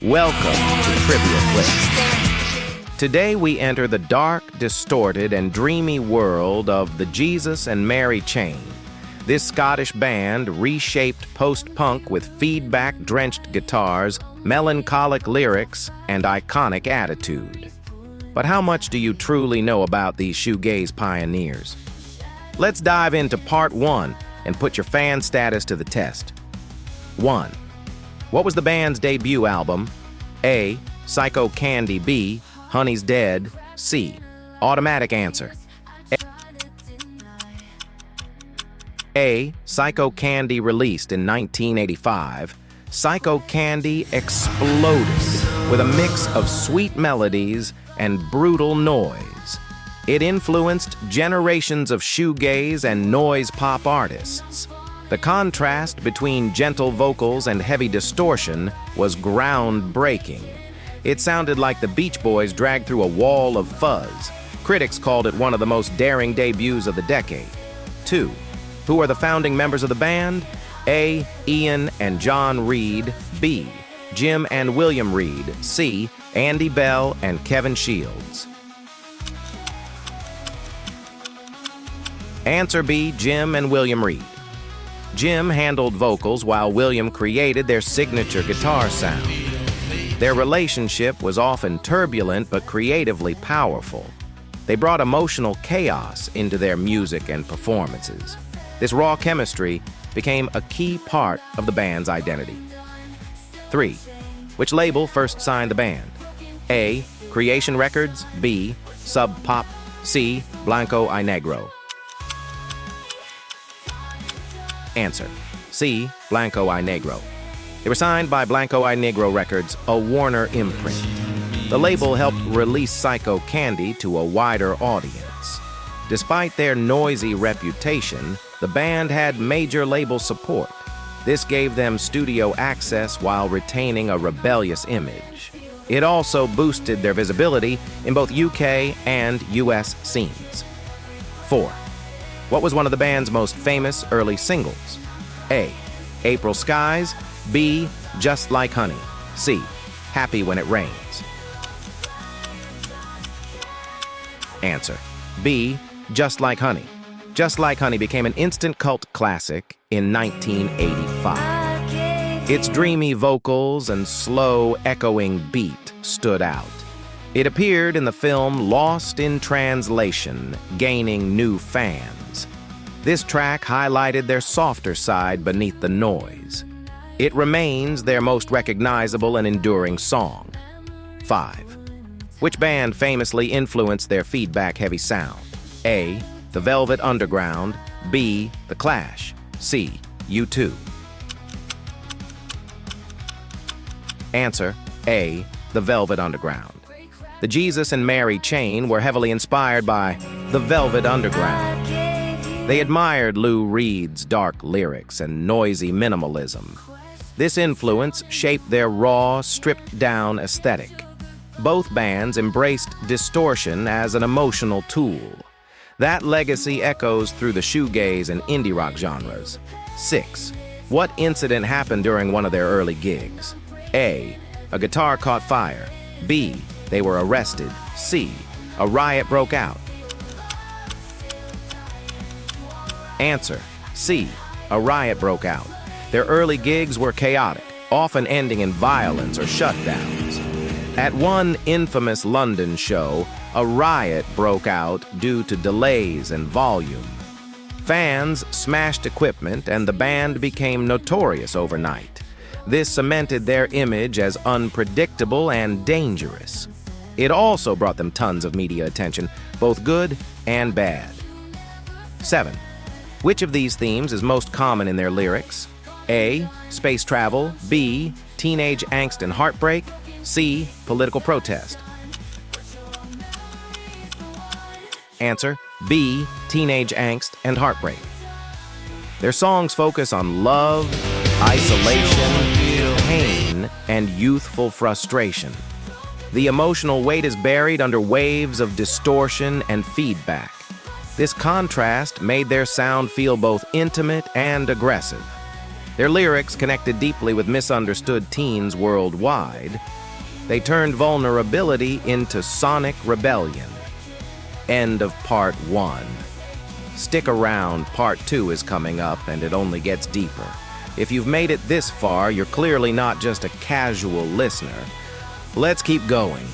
Welcome to Trivia Clips. Today we enter the dark, distorted, and dreamy world of the Jesus and Mary Chain. This Scottish band reshaped post-punk with feedback-drenched guitars, melancholic lyrics, and iconic attitude. But how much do you truly know about these shoegaze pioneers? Let's dive into part 1 and put your fan status to the test. 1. What was the band's debut album? A. Psycho Candy. B. Honey's Dead. C. Automatic answer. A. Psycho Candy released in 1985. Psycho Candy exploded with a mix of sweet melodies and brutal noise. It influenced generations of shoegaze and noise pop artists. The contrast between gentle vocals and heavy distortion was groundbreaking. It sounded like the Beach Boys dragged through a wall of fuzz. Critics called it one of the most daring debuts of the decade. 2. Who are the founding members of the band? A. Ian and John Reid. B. Jim and William Reid. C. Andy Bell and Kevin Shields. Answer B. Jim and William Reid. Jim handled vocals while William created their signature guitar sound. Their relationship was often turbulent but creatively powerful. They brought emotional chaos into their music and performances. This raw chemistry became a key part of the band's identity. 3. Which label first signed the band? A. Creation Records. B. Sub Pop. C. Blanco y Negro. Answer. C. Blanco y Negro. They were signed by Blanco y Negro Records, a Warner imprint. The label helped release Psycho Candy to a wider audience. Despite their noisy reputation, the band had major label support. This gave them studio access while retaining a rebellious image. It also boosted their visibility in both UK and US scenes. 4. What was one of the band's most famous early singles? A. April Skies. B. Just Like Honey. C. Happy When It Rains. Answer. B. Just Like Honey. Just Like Honey became an instant cult classic in 1985. Its dreamy vocals and slow, echoing beat stood out. It appeared in the film Lost in Translation, gaining new fans. This track highlighted their softer side beneath the noise. It remains their most recognizable and enduring song. 5. Which band famously influenced their feedback-heavy sound? A. The Velvet Underground. B. The Clash. C. U2. Answer. A. The Velvet Underground. The Jesus and Mary Chain were heavily inspired by the Velvet Underground. They admired Lou Reed's dark lyrics and noisy minimalism. This influence shaped their raw, stripped-down aesthetic. Both bands embraced distortion as an emotional tool. That legacy echoes through the shoegaze and indie rock genres. 6. What incident happened during one of their early gigs? A. A guitar caught fire. B. They were arrested. C. A riot broke out. Answer. C. A riot broke out. Their early gigs were chaotic, often ending in violence or shutdowns. At one infamous London show, a riot broke out due to delays and volume. Fans smashed equipment and the band became notorious overnight. This cemented their image as unpredictable and dangerous. It also brought them tons of media attention, both good and bad. 7. Which of these themes is most common in their lyrics? A. Space travel. B. Teenage angst and heartbreak. C. Political protest. Answer. B. Teenage angst and heartbreak. Their songs focus on love, isolation, pain, and youthful frustration. The emotional weight is buried under waves of distortion and feedback. This contrast made their sound feel both intimate and aggressive. Their lyrics connected deeply with misunderstood teens worldwide. They turned vulnerability into sonic rebellion. End of part 1. Stick around, part 2 is coming up, and it only gets deeper. If you've made it this far, you're clearly not just a casual listener. Let's keep going.